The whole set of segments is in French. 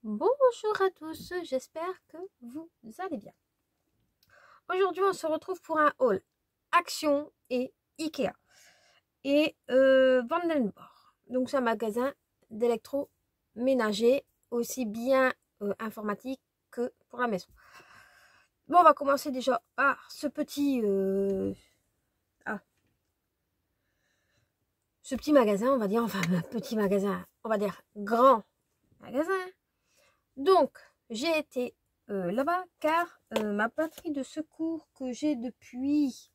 Bonjour à tous, j'espère que vous allez bien. Aujourd'hui, on se retrouve pour un haul Action et Ikea et Vandenborg. Donc, c'est un magasin d'électroménager, aussi bien informatique que pour la maison. Bon, on va commencer déjà par ce petit magasin, on va dire, enfin, petit magasin, on va dire grand magasin. Donc, j'ai été là-bas car ma batterie de secours que j'ai depuis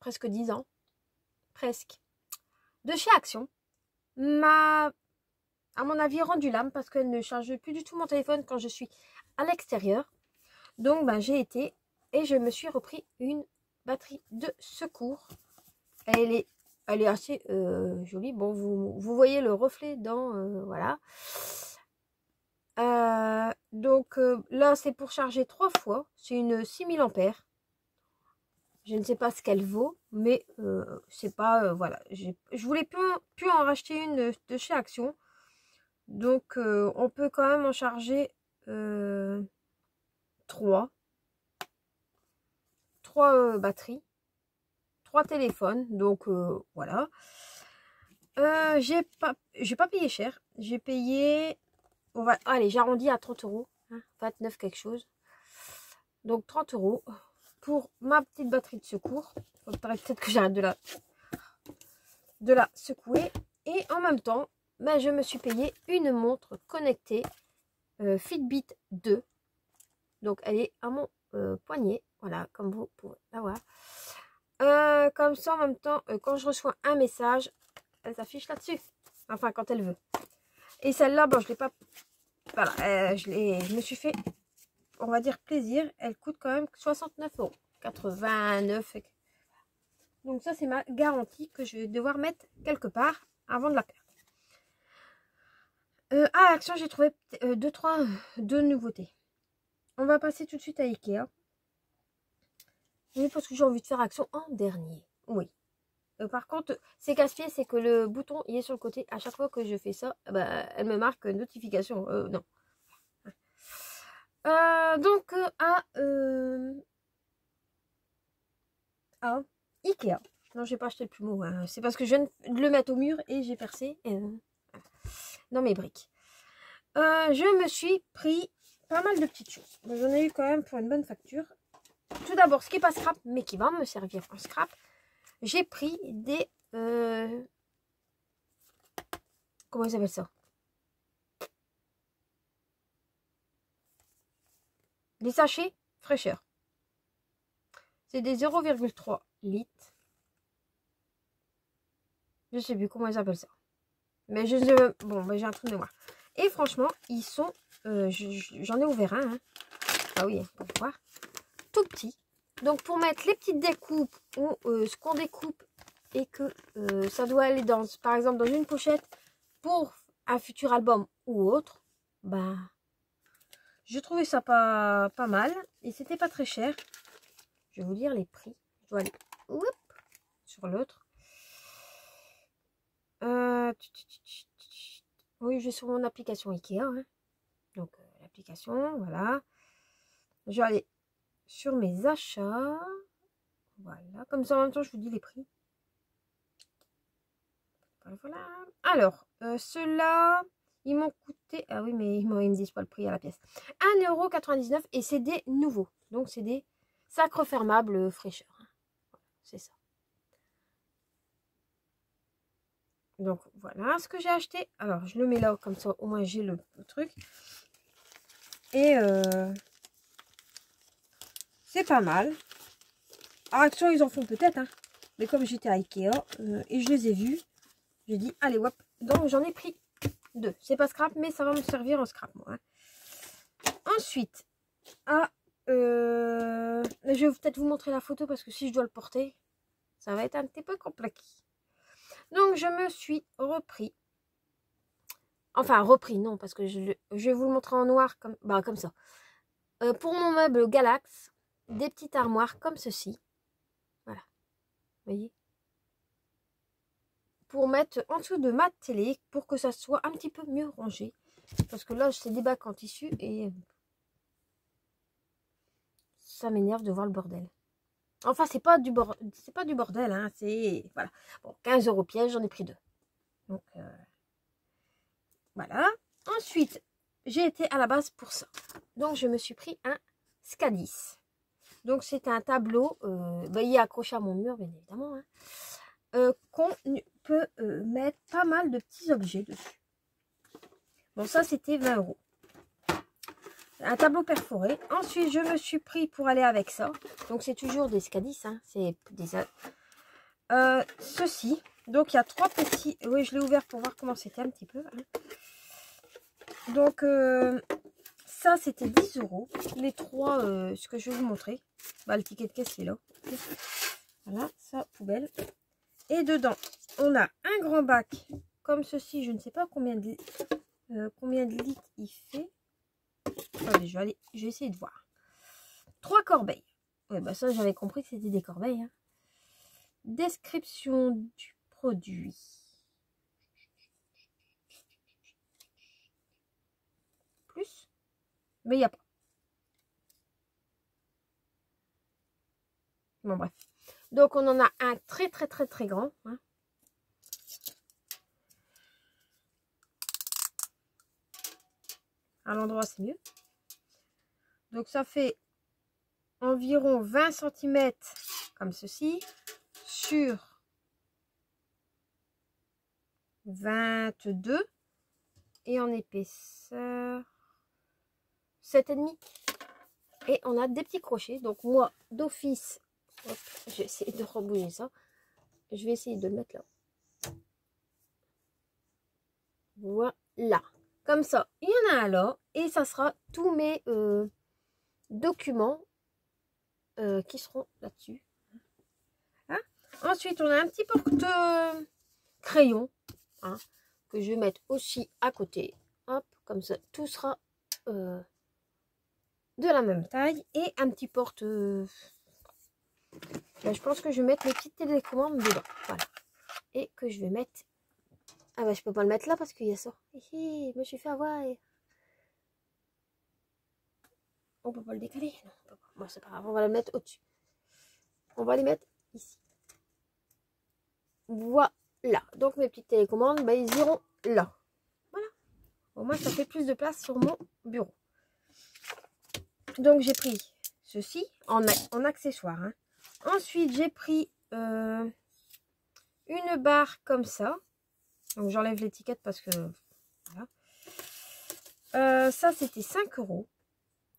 presque 10 ans, presque, de chez Action, m'a, à mon avis, rendu l'âme parce qu'elle ne charge plus du tout mon téléphone quand je suis à l'extérieur. Donc, ben, j'ai été et je me suis repris une batterie de secours. Elle est assez jolie. Bon, vous voyez le reflet dans... voilà. Donc là, c'est pour charger 3 fois. C'est une 6000 ampères. Je ne sais pas ce qu'elle vaut, mais c'est pas... voilà. Je voulais plus en racheter une de chez Action. Donc, on peut quand même en charger 3. 3 batteries. 3 téléphones. Donc, voilà. J'ai pas payé cher. J'ai payé... allez, j'arrondis à 30 €. Hein, 29 quelque chose. Donc, 30 € pour ma petite batterie de secours. Peut-être que j'arrête de la secouer. Et en même temps, ben, je me suis payé une montre connectée Fitbit 2. Donc, elle est à mon poignet. Voilà, comme vous pouvez la voir. Comme ça, en même temps, quand je reçois un message, elle s'affiche là-dessus. Enfin, quand elle veut. Et celle-là, bon, je l'ai pas... Voilà, je me suis fait, on va dire, plaisir. Elle coûte quand même 69 €. 89. Donc ça, c'est ma garantie que je vais devoir mettre quelque part avant de la perdre. À Action, j'ai trouvé deux nouveautés. On va passer tout de suite à Ikea. Oui, parce que j'ai envie de faire Action en dernier. Oui. Par contre, c'est casse-pied, c'est que le bouton il est sur le côté. À chaque fois que je fais ça, bah, elle me marque notification. Non. Donc, à Ikea. Non, j'ai pas acheté le plumeau. Hein. C'est parce que je viens de le mettre au mur et j'ai percé dans mes briques. Je me suis pris pas mal de petites choses. J'en ai eu quand même pour une bonne facture. Tout d'abord, ce qui n'est pas scrap, mais qui va me servir en scrap. J'ai pris des... comment ils appellent ça? Des sachets fraîcheur. C'est des 0,3 litres. Je sais plus comment ils appellent ça. Mais je sais... Bon, ben, j'ai un trou de mémoire. Et franchement, ils sont... j'en ai ouvert un. Hein. Ah oui, pour voir. Tout petit. Donc, pour mettre les petites découpes ou ce qu'on découpe et que ça doit aller dans, par exemple, dans une pochette pour un futur album ou autre, bah, je trouvais ça pas mal et c'était pas très cher. Je vais vous dire les prix. Je dois aller sur l'autre. Oui, je vais sur mon application Ikea. Hein. Donc, l'application, voilà. Je vais aller sur mes achats. Voilà. Comme ça, en même temps, je vous dis les prix. Voilà. Alors, ceux-là, ils m'ont coûté... Ah oui, mais ils me disent pas le prix à la pièce. 1,99 € et c'est des nouveaux. Donc, c'est des sacs refermables fraîcheur. Voilà, c'est ça. Donc, voilà ce que j'ai acheté. Alors, je le mets là, comme ça, au moins, j'ai le truc. Et c'est pas mal. À Action, ils en font peut-être, hein. Mais comme j'étais à Ikea et je les ai vus, j'ai dit, allez, hop. Donc, j'en ai pris 2. C'est pas scrap, mais ça va me servir en scrap, moi. Hein. Ensuite, je vais peut-être vous montrer la photo parce que si je dois le porter, ça va être un petit peu compliqué. Donc, je me suis repris. Enfin, repris, non, parce que je vais vous le montrer en noir, comme ça. Pour mon meuble Galax, des petites armoires comme ceci. Voilà. Vous voyez? pour mettre en dessous de ma télé pour que ça soit un petit peu mieux rangé. Parce que là, c'est des bacs en tissu et ça m'énerve de voir le bordel. Enfin, c'est pas du bordel, hein, c'est voilà. Bon, 15 € pièce, j'en ai pris 2. Donc voilà. Ensuite, j'ai été à la base pour ça. Donc je me suis pris un Scadis. Donc c'est un tableau, il est accroché à mon mur, bien évidemment, hein, qu'on peut mettre pas mal de petits objets dessus. Bon, ça c'était 20 €. Un tableau perforé. Ensuite, je me suis pris pour aller avec ça. Donc c'est toujours des Scadis, hein, c'est des ceci. Donc il y a 3 petits. Oui, je l'ai ouvert pour voir comment c'était un petit peu. Hein. Donc ça c'était 10 €. Les 3, ce que je vais vous montrer. Bah, le ticket de caisse est là. Voilà, ça, poubelle. Et dedans, on a un grand bac comme ceci. Je ne sais pas combien de litres il fait. Attendez, je vais essayer de voir. 3 corbeilles. Ouais, bah ça, j'avais compris que c'était des corbeilles. Hein. Description du produit. Plus. Mais il n'y a pas. Bon, bref. Donc, on en a un très grand. Hein. À l'endroit, c'est mieux. Donc, ça fait environ 20 cm comme ceci. Sur 22. Et en épaisseur 7,5. Et on a des petits crochets. Donc, moi, d'office, je vais essayer de rebouger ça. Je vais essayer de le mettre là. Voilà. Comme ça, il y en a un là. Et ça sera tous mes documents qui seront là-dessus. Hein? Ensuite, on a un petit porte-crayon hein, que je vais mettre aussi à côté. Hop, comme ça, tout sera de la même taille. Et un petit porte... Là, je pense que je vais mettre mes petites télécommandes dedans. Voilà. Et que je vais mettre... Ah bah je peux pas le mettre là parce qu'il y a ça. Je me suis fait avoir. On peut pas le décaler. Non, on peut pas. Bon, c'est pas grave, on va le mettre au-dessus. On va les mettre ici. Voilà. Donc mes petites télécommandes, bah, ils iront là. Voilà. Au moins ça fait plus de place sur mon bureau. Donc j'ai pris ceci en accessoire. Hein. Ensuite j'ai pris une barre comme ça. Donc j'enlève l'étiquette parce que voilà. Ça c'était 5 €.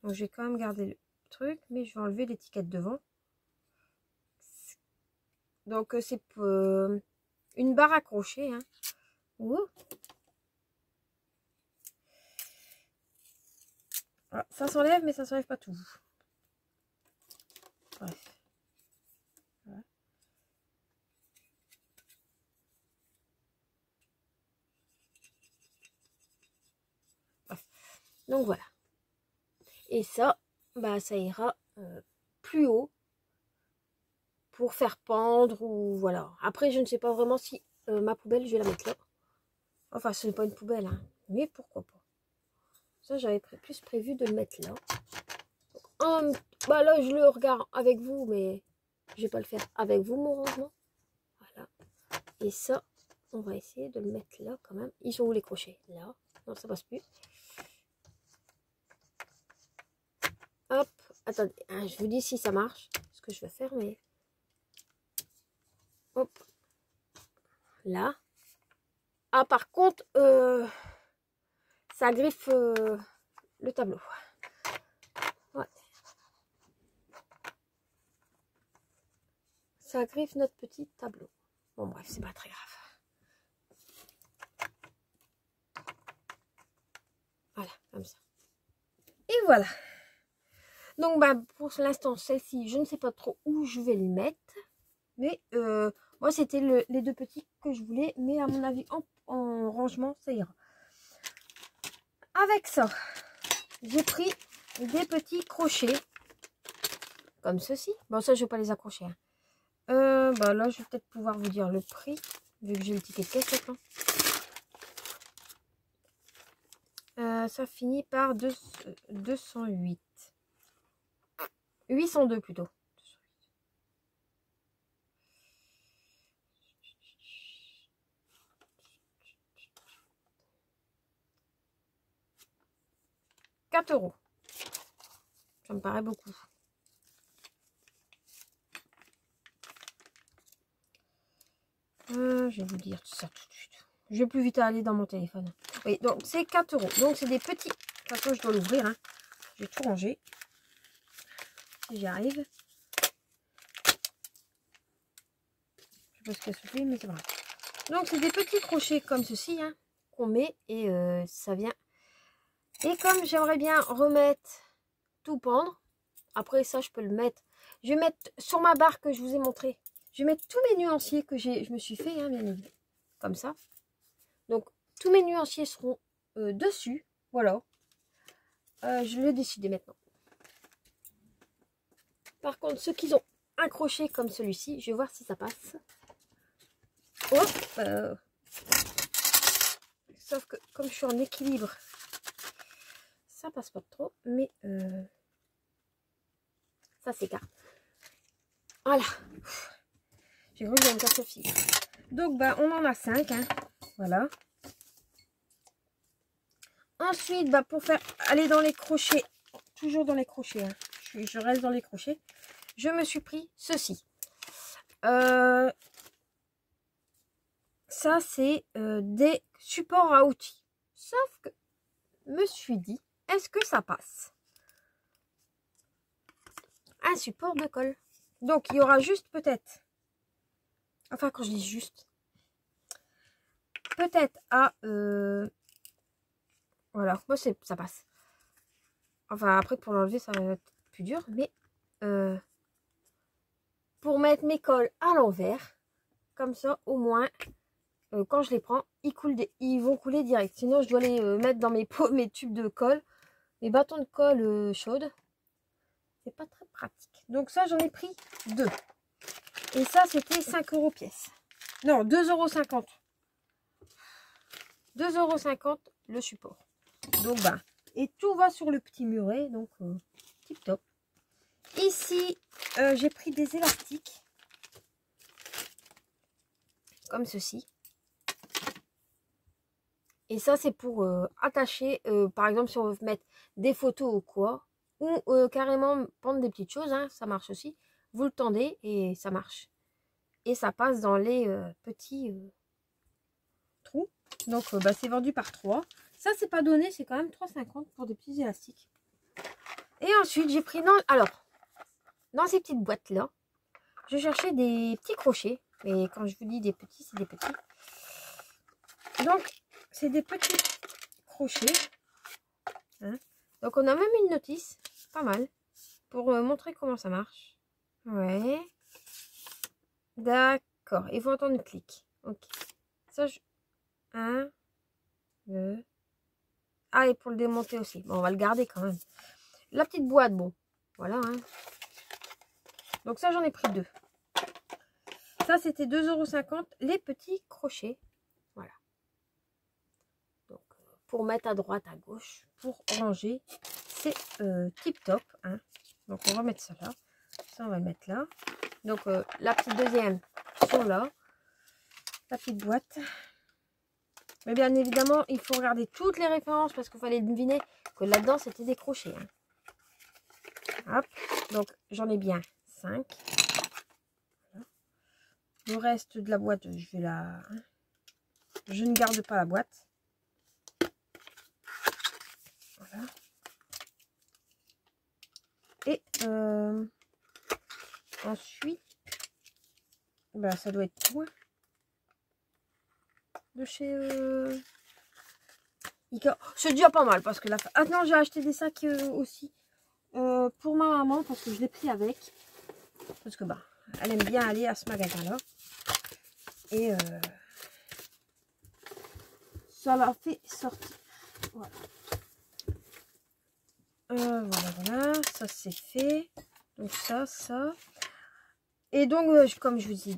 Donc je vais quand même garder le truc, mais je vais enlever l'étiquette devant. Donc c'est une barre accrochée. Hein. Voilà, ça s'enlève, mais ça s'enlève pas tout. Bref. Voilà. Bref. Donc voilà. Et ça, bah ça ira plus haut pour faire pendre ou voilà. Après, je ne sais pas vraiment si ma poubelle, je vais la mettre là. Enfin, ce n'est pas une poubelle, hein, mais pourquoi pas. Ça, j'avais plus prévu de le mettre là. Donc, bah là, je le regarde avec vous, mais je vais pas le faire avec vous, mon rangement. Voilà. Et ça, on va essayer de le mettre là quand même. Ils sont où les crochets? Là. Non, ça passe plus. Hop, attendez, hein, je vous dis si ça marche, ce que je vais faire, mais... Hop, là. Ah, par contre, ça griffe le tableau. Ouais. Ça griffe notre petit tableau. Bon, bref, c'est pas très grave. Voilà, comme ça. Et voilà. Donc, bah, pour l'instant, celle-ci, je ne sais pas trop où je vais le mettre. Mais moi, c'était les 2 petits que je voulais. Mais à mon avis, en rangement, ça ira. Avec ça, j'ai pris des petits crochets. Comme ceci. Bon, ça, je ne vais pas les accrocher. Hein. Bah, là, je vais peut-être pouvoir vous dire le prix. vu que j'ai le ticket de caisse maintenant. Ça finit par 208. 802 plutôt. €4. Ça me paraît beaucoup. Je vais vous dire tout ça tout de suite. Je vais plus vite aller dans mon téléphone. Oui, donc c'est 4 €. Donc c'est des petits. De toute façon, je dois l'ouvrir. Hein. Je vais tout ranger. Si j'y arrive. Je sais pas ce qu'elle se fait, mais c'est vrai. Donc c'est des petits crochets comme ceci, hein, qu'on met et ça vient. Et comme j'aimerais bien remettre tout pendre, après ça je peux le mettre. Je vais mettre sur ma barre que je vous ai montré. Je vais mettre tous mes nuanciers que je me suis fait, hein, bien évidemment. Comme ça. Donc tous mes nuanciers seront dessus. Voilà. Je l'ai décidé maintenant. Par contre, ceux qui ont un crochet comme celui-ci, je vais voir si ça passe. Oh, sauf que comme je suis en équilibre, ça passe pas trop, mais ça s'écarte. Voilà. J'ai cru que j'allais me casser le fil. Donc bah on en a 5, hein. Voilà. Ensuite, bah pour faire aller dans les crochets, toujours dans les crochets, hein. Je reste dans les crochets. Je me suis pris ceci. Ça c'est des supports à outils. Sauf que je me suis dit, est-ce que ça passe? Un support de colle. Donc il y aura juste peut-être, enfin quand je dis juste, peut-être à voilà, moi ça passe. Enfin après pour l'enlever ça va être plus dur, mais pour mettre mes colles à l'envers, comme ça au moins quand je les prends, ils vont couler direct. Sinon je dois les mettre dans mes tubes de colle, mes bâtons de colle chaude. C'est pas très pratique. Donc ça j'en ai pris 2. Et ça c'était 5 € pièce. Non, 2,50 €. 2,50 € le support. Donc bah, et tout va sur le petit muret, donc tip top. Ici, j'ai pris des élastiques comme ceci. Et ça c'est pour attacher, par exemple si on veut mettre des photos ou quoi, ou carrément pendre des petites choses, hein, ça marche aussi. Vous le tendez et ça marche. Et ça passe dans les petits trous. Donc bah, c'est vendu par 3. Ça c'est pas donné, c'est quand même 3,50 € pour des petits élastiques. Et ensuite j'ai pris dans ces petites boîtes là, je cherchais des petits crochets. Mais quand je vous dis des petits, c'est des petits. Donc c'est des petits crochets. Hein. Donc on a même une notice, pas mal, pour montrer comment ça marche. Ouais. D'accord. Il faut entendre le clic. Ok. Ça, 1, 2. Ah, et pour le démonter aussi. Bon, on va le garder quand même. La petite boîte, bon. Voilà. Hein. Donc ça, j'en ai pris 2. Ça, c'était 2,50 € les petits crochets. Voilà. Donc, pour mettre à droite, à gauche, pour ranger, c'est tip top. Hein. Donc, on va mettre ça là. Ça, on va le mettre là. Donc, la petite deuxième sont là. La petite boîte. Mais bien évidemment, il faut regarder toutes les références parce qu'il fallait deviner que là-dedans, c'était des crochets. Hein. Hop. Donc, j'en ai bien 5. Voilà. Le reste de la boîte, je vais la... Je ne garde pas la boîte. Voilà. Et ensuite, bah, ça doit être tout. De chez Ikea. C'est déjà pas mal parce que la... Ah non, j'ai acheté des sacs aussi pour ma maman parce que je l'ai pris avec. Parce que bah, elle aime bien aller à ce magasin-là. Et ça l'a fait sortir. Voilà. Voilà. Ça c'est fait. Donc ça. Et donc, comme je vous ai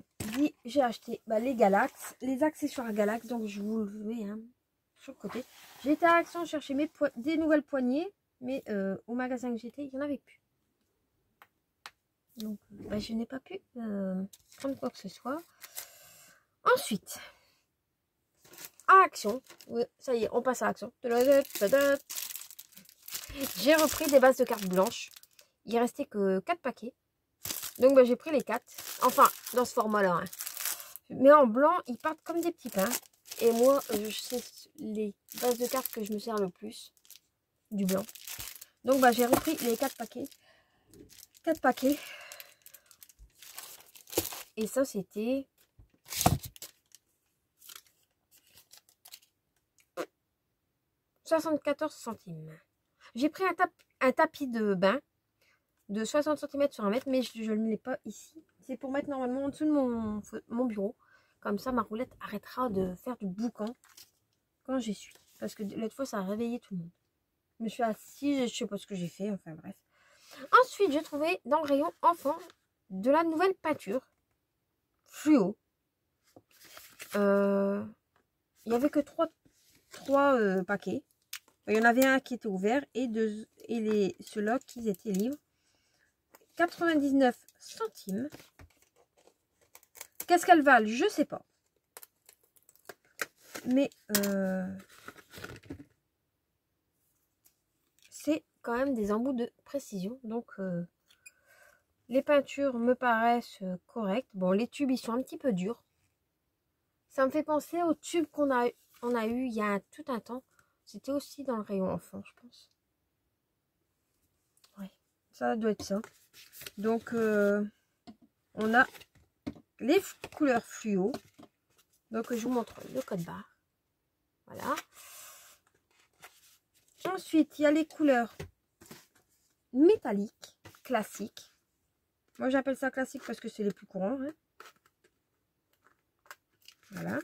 j'ai acheté les Galax, les accessoires Galax. Donc je vous le mets sur le côté. J'ai été à Action chercher des nouvelles poignées. Mais au magasin que j'étais, il n'y en avait plus. Donc je n'ai pas pu prendre quoi que ce soit. Ensuite, à Action. Oui, ça y est, on passe à Action. J'ai repris des bases de cartes blanches. Il restait que 4 paquets. Donc j'ai pris les 4. Enfin, dans ce format-là. Hein. Mais en blanc, ils partent comme des petits pains. Et moi, c'est les bases de cartes que je me sers le plus. Du blanc. Donc j'ai repris les 4 paquets. 4 paquets. Et ça, c'était 74 centimes. J'ai pris un tapis de bain de 60 cm sur 1 mètre, mais je ne l'ai pas ici. C'est pour mettre normalement en dessous de mon bureau. Comme ça, ma roulette arrêtera de faire du boucan quand j'y suis. Parce que l'autre fois, ça a réveillé tout le monde. Je me suis assise, je ne sais pas ce que j'ai fait, enfin bref. Ensuite, j'ai trouvé dans le rayon enfant de la nouvelle peinture fluo. Il n'y avait que 3 paquets. Il y en avait un qui était ouvert et ceux-là qui étaient libres. 99 centimes. Qu'est-ce qu'elles valent? Je sais pas. Mais c'est quand même des embouts de précision. Donc les peintures me paraissent correctes. Bon, les tubes, ils sont un petit peu durs. Ça me fait penser aux tubes qu'on a eu il y a tout un temps. C'était aussi dans le rayon enfant, je pense. Ouais, ça doit être ça. Donc, on a les couleurs fluo. Donc, je vous montre le code barre. Voilà. Ensuite, il y a les couleurs métalliques, classiques. Moi, j'appelle ça classique parce que c'est les plus courants. Hein. Voilà.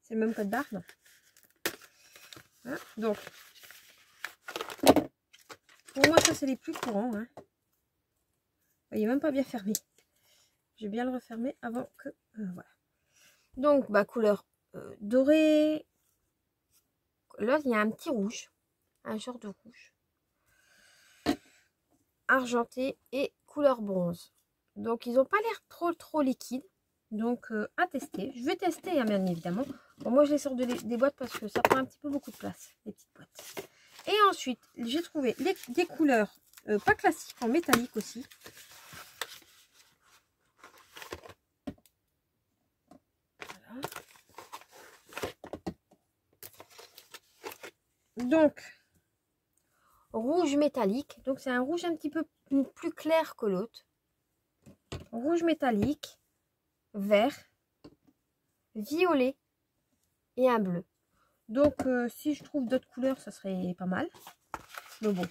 C'est le même code barre, non? Hein, donc, pour moi, ça, c'est les plus courants. Hein. Il n'est même pas bien fermé. Je vais bien le refermer avant que... voilà. Donc, couleur dorée. Là, il y a un petit rouge. Un genre de rouge. Argenté et couleur bronze. Donc, ils n'ont pas l'air trop liquides. Donc, à tester. Je vais tester, hein, bien évidemment. Bon, moi, je les sors des boîtes parce que ça prend un petit peu beaucoup de place, les petites boîtes. Et ensuite, j'ai trouvé des couleurs pas classiques, en métallique aussi. Voilà. Donc, rouge métallique. Donc, c'est un rouge un petit peu plus clair que l'autre. Rouge métallique, vert, violet et un bleu. Donc, si je trouve d'autres couleurs, ça serait pas mal. Mais bon,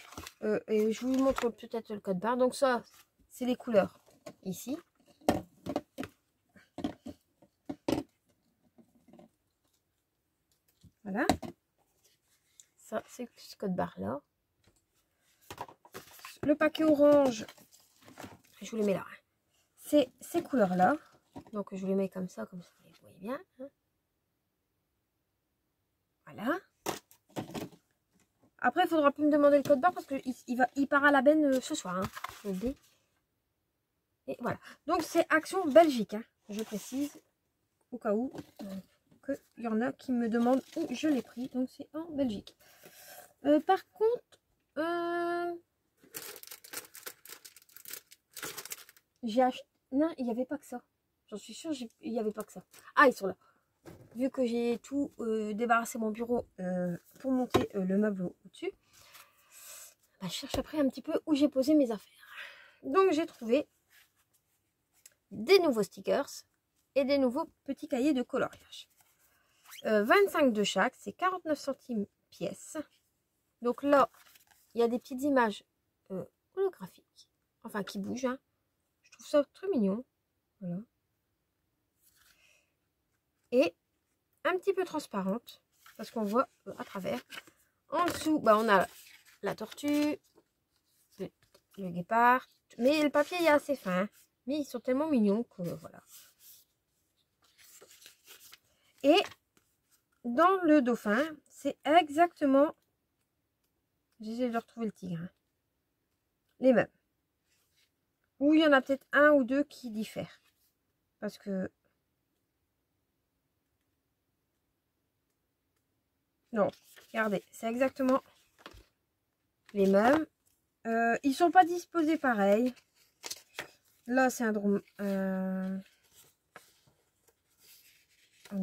et je vous montre peut-être le code barre. Donc ça, c'est les couleurs ici. Voilà. Ça, c'est ce code barre là. Le paquet orange, je vous les mets là. C'est ces couleurs là. Donc je vous les mets comme ça vous voyez bien. Hein. Voilà. Après, il faudra plus me demander le code barre parce qu'il part à la benne ce soir. Hein, je le dis. Et voilà. Donc c'est Action Belgique. Hein, je précise. Au cas où il y en a qui me demandent où je l'ai pris. Donc c'est en Belgique. Par contre, j'ai acheté... Non, il n'y avait pas que ça. J'en suis sûre, il n'y avait pas que ça. Ah, ils sont là. Vu que j'ai tout débarrassé mon bureau pour monter le meuble au-dessus, je cherche après un petit peu où j'ai posé mes affaires. Donc j'ai trouvé des nouveaux stickers et des nouveaux petits cahiers de coloriage. 25 de chaque, c'est 49 centimes pièce. Donc là, il y a des petites images holographiques, enfin qui bougent. Hein. Je trouve ça très mignon. Voilà. Et un petit peu transparente, parce qu'on voit à travers. En dessous, on a la tortue, le guépard, mais le papier est assez fin. Hein. Mais ils sont tellement mignons que voilà. Et dans le dauphin, c'est exactement... J'essaie de retrouver le tigre. Hein. Les mêmes. Ou il y en a peut-être un ou deux qui diffèrent. Parce que... Non, regardez, c'est exactement les mêmes. Ils sont pas disposés pareil. Là, c'est un drôme. Un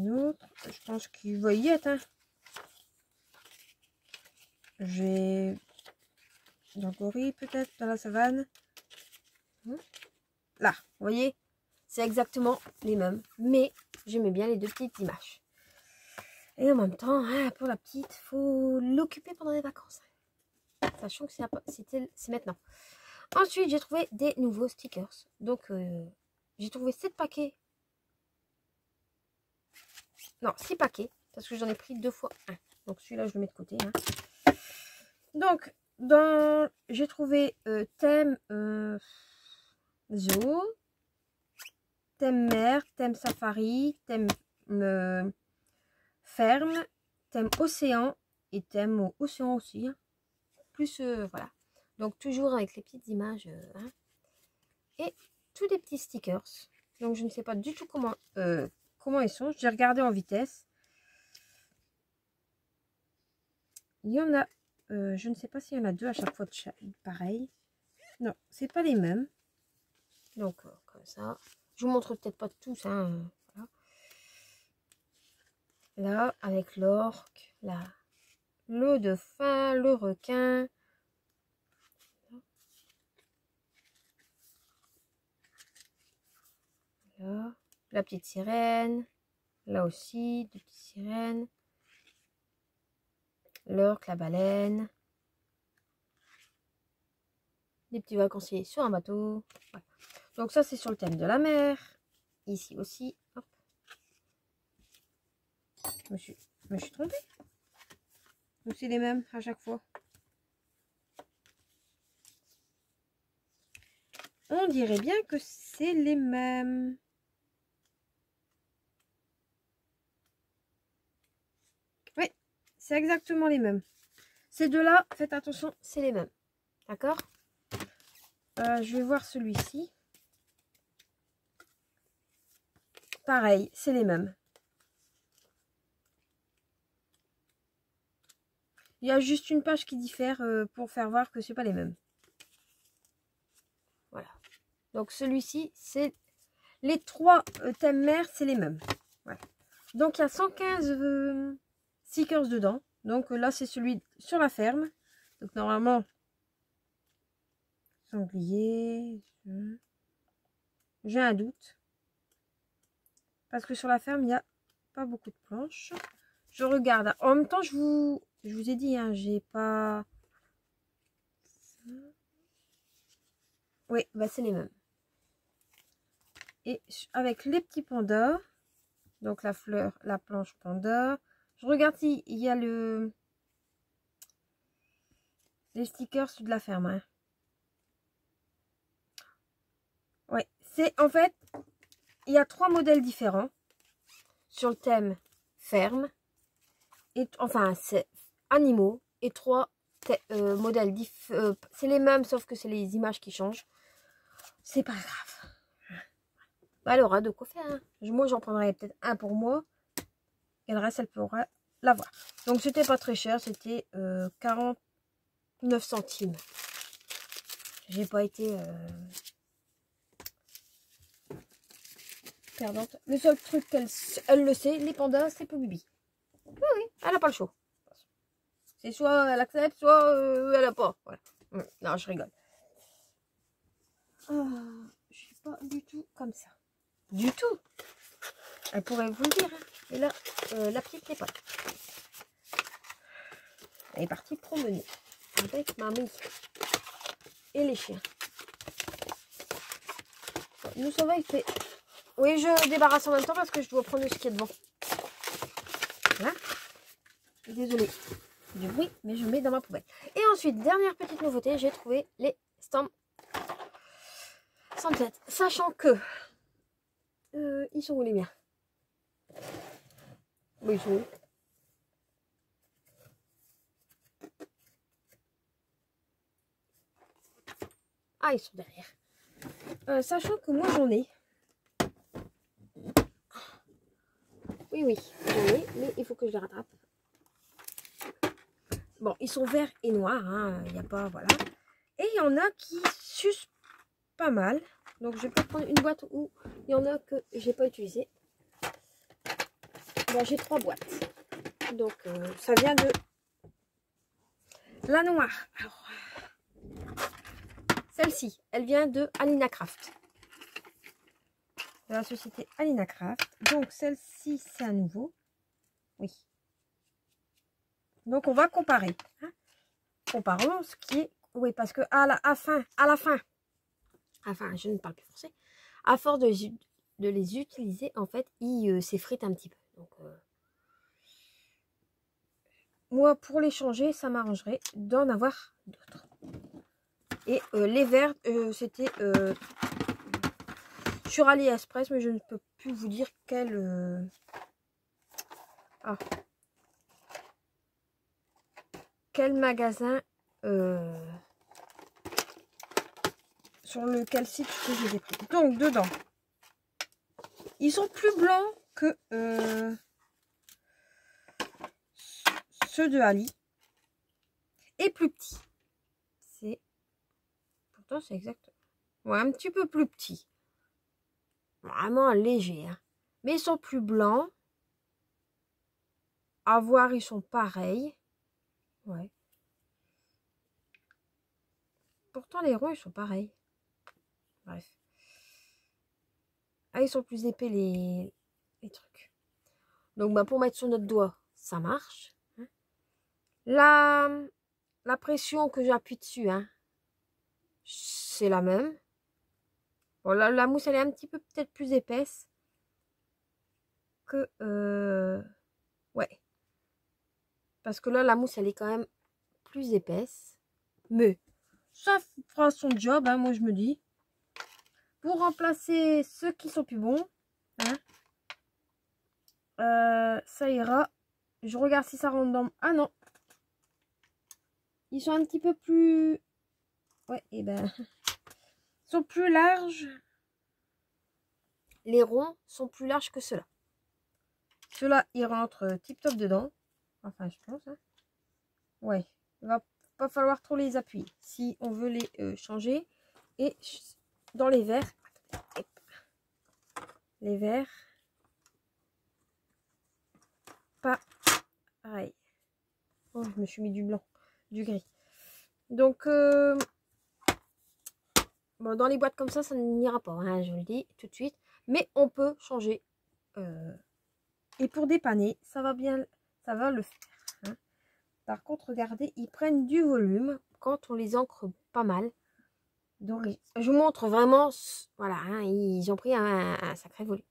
autre. Je pense qu'il va y être. Hein. J'ai... Dans le gorille, peut-être, dans la savane. Là, vous voyez, c'est exactement les mêmes. Mais j'aimais bien les deux petites images. Et en même temps, hein, pour la petite, faut l'occuper pendant les vacances. Sachant que c'est maintenant. Ensuite, j'ai trouvé des nouveaux stickers. Donc, j'ai trouvé 7 paquets. Non, 6 paquets. Parce que j'en ai pris 2 fois 1. Donc, celui-là, je le mets de côté. Hein. Donc, j'ai trouvé thème zoo, thème mer, thème safari, thème ferme, thème océan et thème océan aussi. Hein. Plus, voilà. Donc, toujours avec les petites images. Hein. Et tous des petits stickers. Donc, je ne sais pas du tout comment ils sont. J'ai regardé en vitesse. Il y en a... je ne sais pas s'il y en a 2 à chaque fois de pareil. Non, c'est pas les mêmes. Donc, comme ça. Je vous montre peut-être pas tous. Hein, voilà. Là, avec l'orque. Là, le dauphin, le requin. Là, la petite sirène. Là aussi, deux petites sirènes. L'orque, la baleine. Des petits vacanciers sur un bateau. Voilà. Donc ça, c'est sur le thème de la mer. Ici aussi. Hop. Je me suis trompée. Donc c'est les mêmes à chaque fois. On dirait bien que c'est les mêmes. Oui, c'est exactement les mêmes. Ces deux-là, faites attention, c'est les mêmes. D'accord ? Je vais voir celui-ci. Pareil, c'est les mêmes. Il y a juste une page qui diffère pour faire voir que c'est pas les mêmes. Voilà. Donc celui-ci, c'est les 3 thèmes mer, c'est les mêmes. Voilà. Donc il y a 115 stickers dedans. Donc là, c'est celui sur la ferme. Donc normalement, sanglier. J'ai un doute. Parce que sur la ferme, il n'y a pas beaucoup de planches. Je regarde. En même temps, je vous ai dit, hein, j'ai pas... Oui, bah c'est les mêmes. Et avec les petits pandas, donc la fleur, la planche panda. Je regarde s'il y a les stickers de la ferme. Hein. Ouais, c'est en fait, il y a 3 modèles différents sur le thème ferme. Et enfin, c'est animaux et 3 modèles différents. C'est les mêmes, sauf que c'est les images qui changent. C'est pas grave. Bah, elle aura de quoi faire. Hein. Moi, j'en prendrai peut-être un pour moi. Et le reste, elle pourra l'avoir. Donc, c'était pas très cher. C'était 49 centimes. J'ai pas été perdante. Le seul truc qu'elle le sait, les pandas, c'est pour Bibi. Oui, oui, elle a pas le choix. C'est soit elle accepte, soit elle a pas. Voilà. Non, je rigole. Je suis pas du tout comme ça. Du tout. Elle pourrait vous le dire. Hein. Et là, la petite n'est pas là. Elle est partie promener avec mamie et les chiens. Nous, ça va, il fait... Oui, je débarrasse en même temps parce que je dois prendre ce qui est devant. Voilà. Désolée du bruit, mais je mets dans ma poubelle. Et ensuite, dernière petite nouveauté, j'ai trouvé les stamps 67. Sachant que... ils sont où les miens? Oui, ils sont où? Ah, ils sont derrière. Sachant que moi, j'en ai. Oui, j'en ai, mais il faut que je les rattrape. Bon, ils sont verts et noirs, hein, il n'y a pas, voilà. Et il y en a qui sucent pas mal. Donc, je vais pas prendre une boîte où il y en a que j'ai pas utilisé. Bon, j'ai 3 boîtes. Donc, ça vient de la noire. Alors, celle-ci, elle vient de Alina Craft. De la société Alina Craft. Donc, celle-ci, c'est à nouveau. Oui. Donc, on va comparer. Hein. Comparons ce qui est... Oui, parce que à la fin, enfin, je ne parle plus français. À force de les utiliser, en fait, ils s'effritent un petit peu. Donc, moi, pour les changer, ça m'arrangerait d'en avoir d'autres. Et les verts, c'était sur AliExpress, mais je ne peux plus vous dire quel... quel magasin sur lequel site que je les ai pris. Donc, dedans, ils sont plus blancs que ceux de Ali. Et plus petits. Pourtant, c'est exact. Ouais, un petit peu plus petit. Vraiment léger. Hein. Mais ils sont plus blancs. À voir, ils sont pareils. Ouais. Pourtant, les ronds, ils sont pareils. Bref. Ah, ils sont plus épais, les trucs. Donc, bah, pour mettre sur notre doigt, ça marche. Hein. La pression que j'appuie dessus, hein, c'est la même. Bon, la mousse, elle est un petit peu peut-être plus épaisse que... ouais. Parce que là, la mousse, elle est quand même plus épaisse. Mais ça fera son job, hein, moi, je me dis. Pour remplacer ceux qui sont plus bons, hein, ça ira. Je regarde si ça rentre dans... Ah non. Ils sont un petit peu plus... Ouais, et ben... Ils sont plus larges. Les ronds sont plus larges que ceux-là. Ceux-là, ils rentrent tip-top dedans. Enfin, je pense. Hein. Ouais. Il va pas falloir trop les appuyer. Si on veut les changer. Et dans les verts... Les verts... Pareil. Oh, je me suis mis du blanc. Du gris. Donc... bon, dans les boîtes comme ça n'ira pas, hein, je le dis tout de suite. Mais on peut changer. Et pour dépanner, ça va bien, ça va le faire. Hein. Par contre, regardez, ils prennent du volume quand on les ancre pas mal. Donc, je vous montre vraiment, voilà, hein, ils ont pris un sacré volume.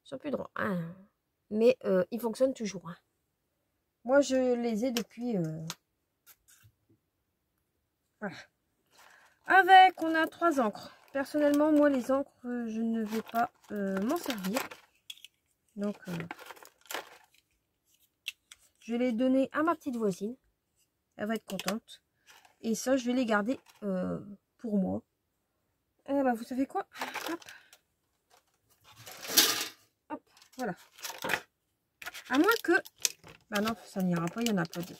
Ils sont plus droits, hein, mais ils fonctionnent toujours. Hein. Moi, je les ai depuis... voilà. Avec, on a 3 encres. Personnellement, moi, les encres, je ne vais pas m'en servir. Donc, je vais les donner à ma petite voisine. Elle va être contente. Et ça, je vais les garder pour moi. Eh ben, vous savez quoi? Hop. Hop, voilà. À moins que... Bah non, ça n'ira pas, il y en a pas deux.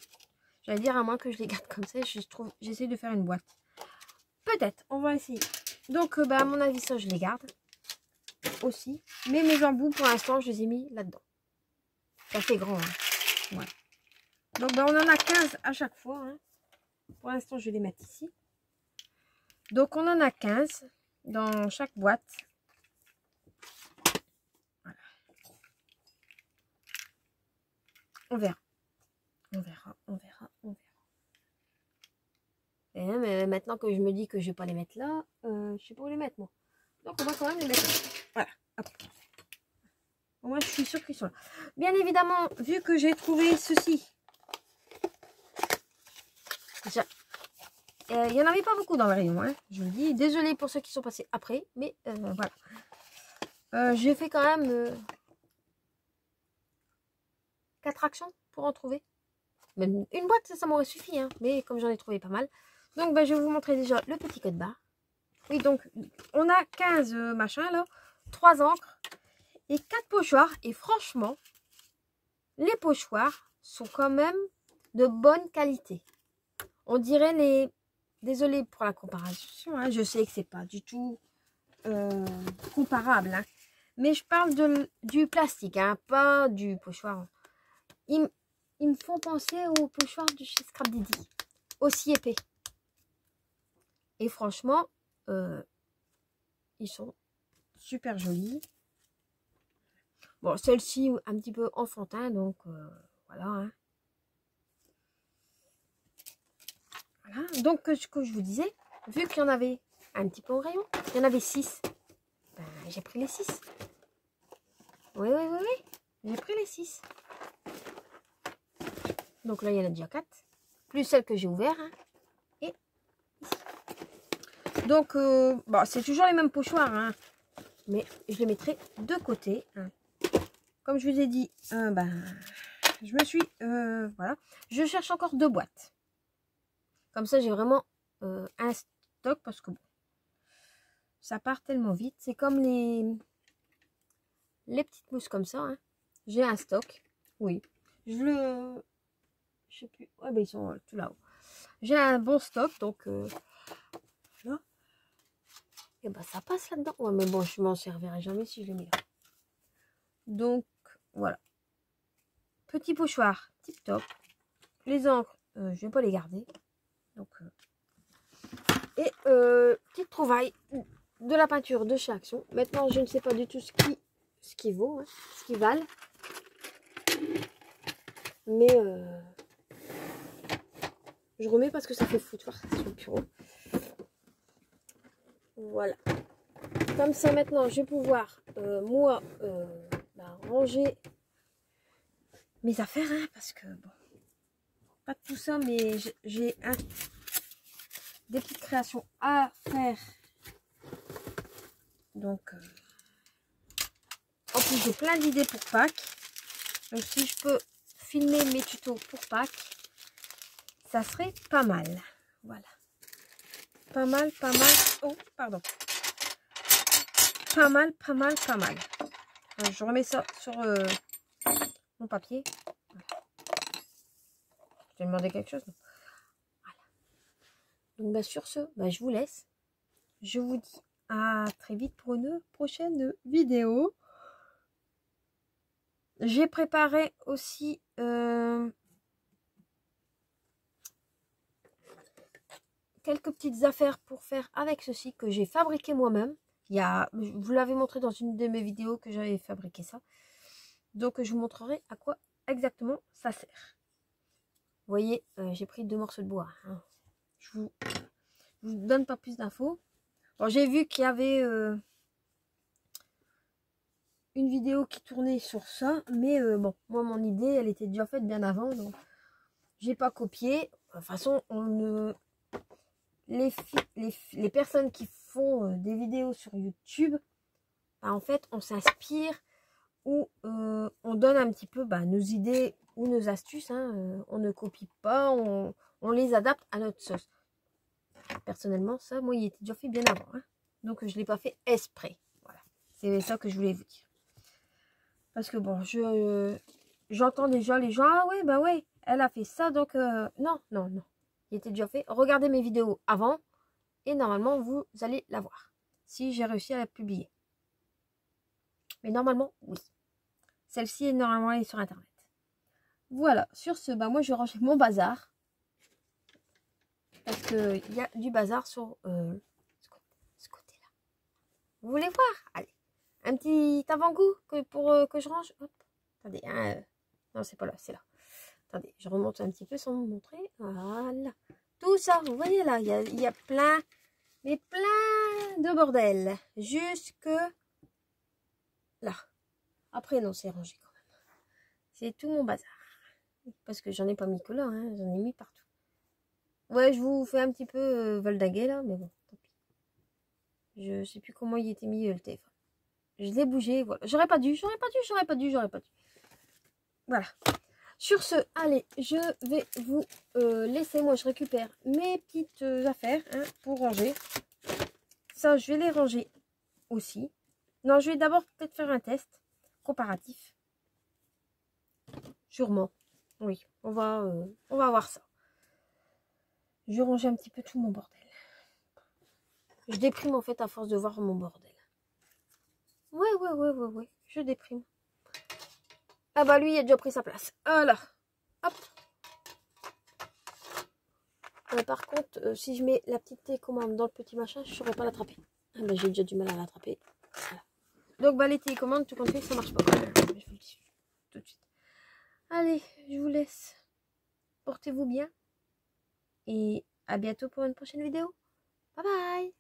J'allais dire à moins que je les garde comme ça. J'essaie de faire une boîte. Peut-être, on va essayer. Donc, bah, à mon avis, ça, je les garde aussi. Mais mes embouts, pour l'instant, je les ai mis là-dedans. Ça fait grand. Hein. Ouais. Donc, bah, on en a 15 à chaque fois. Hein. Pour l'instant, je vais les mettre ici. Donc, on en a 15 dans chaque boîte. Voilà. On verra. On verra, on verra, on verra. Et même, maintenant que je me dis que je vais pas les mettre là, je sais pas où les mettre, moi. Donc, on va quand même les mettre là. Voilà. Hop. Moi, je suis sûre qu'ils sont là. Bien évidemment, vu que j'ai trouvé ceci, Il n'y en avait pas beaucoup dans le rayon, hein, je vous le dis. Désolée pour ceux qui sont passés après, mais voilà. J'ai fait quand même 4 actions pour en trouver. Même une boîte, ça m'aurait suffi, hein, mais comme j'en ai trouvé pas mal. Donc, je vais vous montrer déjà le petit code barre. Oui, donc, on a 15 machins, là, 3 encres et 4 pochoirs. Et franchement, les pochoirs sont quand même de bonne qualité. On dirait les... Désolée pour la comparaison, hein, je sais que c'est pas du tout comparable, hein, mais je parle du plastique, hein, pas du pochoir. Ils me font penser au pochoir de chez Scrap Didi, aussi épais. Et franchement, ils sont super jolis. Bon, celle-ci un petit peu enfantin, donc voilà. Hein. Voilà. Donc, ce que je vous disais, vu qu'il y en avait un petit peu en rayon, il y en avait 6. Ben, j'ai pris les 6. Oui. J'ai pris les 6. Donc là, il y en a déjà 4. Plus celle que j'ai ouverte. Hein. Et ici. Donc, c'est toujours les mêmes pochoirs. Hein. Mais je les mettrai de côté. Hein. Comme je vous ai dit, je me suis... voilà. Je cherche encore 2 boîtes. Comme ça, j'ai vraiment un stock. Parce que bon, ça part tellement vite. C'est comme les petites mousses comme ça. Hein. J'ai un stock. Oui. Je sais plus. Ouais, ils sont tout là-haut. J'ai un bon stock. Donc, là. Et ça passe là-dedans. Ouais, mais bon, je m'en servirai jamais si je les mets là. Donc, voilà. Petit pochoir, tip top. Les encres, je vais pas les garder. Donc, et petite trouvaille de la peinture de chez Action. Maintenant, je ne sais pas du tout ce qui vaut, hein, ce qui valent. Mais je remets parce que ça fait foutoir sur le bureau. Voilà. Comme ça, maintenant, je vais pouvoir, moi, ranger mes affaires, hein, parce que, bon, pas tout ça, mais j'ai des petites créations à faire. Donc, en plus, j'ai plein d'idées pour Pâques. Donc, si je peux filmer mes tutos pour Pâques, ça serait pas mal. Voilà. Pas mal. Oh, pardon. Pas mal. Alors, je remets ça sur mon papier. Voilà. Je t'ai demandé quelque chose. Voilà. Donc, sur ce, je vous laisse. Je vous dis à très vite pour une prochaine vidéo. J'ai préparé aussi quelques petites affaires pour faire avec ceci que j'ai fabriqué moi-même. Je vous l'avais montré dans une de mes vidéos que j'avais fabriqué ça. Donc je vous montrerai à quoi exactement ça sert. Vous voyez, j'ai pris 2 morceaux de bois. Hein. Je vous donne pas plus d'infos. Bon, j'ai vu qu'il y avait une vidéo qui tournait sur ça, mais bon, moi mon idée elle était déjà faite bien avant, donc j'ai pas copié. De toute façon, les personnes qui font des vidéos sur YouTube, en fait, on s'inspire ou on donne un petit peu nos idées ou nos astuces. Hein, on ne copie pas, on les adapte à notre sauce. Personnellement, ça, moi, il était déjà fait bien avant. Hein, donc, je ne l'ai pas fait exprès. Voilà. C'est ça que je voulais vous dire. Parce que bon, j'entends déjà les gens, ah ouais, ouais, elle a fait ça, donc non. Il était déjà fait. Regardez mes vidéos avant et normalement, vous allez la voir. Si j'ai réussi à la publier. Mais normalement, oui. Celle-ci, normalement, elle est sur Internet. Voilà. Sur ce, moi, je vais ranger mon bazar. Parce qu'il y a du bazar sur ce côté-là. Vous voulez voir? Allez. Un petit avant-goût pour que je range. Hop. Attendez. Non, c'est pas là, c'est là. Attendez, je remonte un petit peu sans vous montrer. Voilà. Tout ça, vous voyez là, il y a plein, mais plein de bordel. Jusque là. Après, non, c'est rangé quand même. C'est tout mon bazar. Parce que j'en ai pas mis que là, hein, j'en ai mis partout. Ouais, je vous fais un petit peu valdinguer là, mais bon, tant pis. Je sais plus comment il était mis le téléphone. Je l'ai bougé, voilà. J'aurais pas dû. Voilà. Sur ce, allez, je vais vous laisser. Moi, je récupère mes petites affaires hein, pour ranger. Ça, je vais les ranger aussi. Non, je vais d'abord peut-être faire un test comparatif. Sûrement. Oui, on va voir ça. Je vais ranger un petit peu tout mon bordel. Je déprime en fait à force de voir mon bordel. Ouais. Je déprime. Ah bah lui, il a déjà pris sa place. Voilà. Hop. Par contre, si je mets la petite télécommande dans le petit machin, je ne saurais pas l'attraper. Ah bah j'ai déjà du mal à l'attraper. Voilà. Donc bah les télécommandes, tout compte fait, ça marche pas. Je vous le dis tout de suite. Allez, je vous laisse. Portez-vous bien. Et à bientôt pour une prochaine vidéo. Bye bye.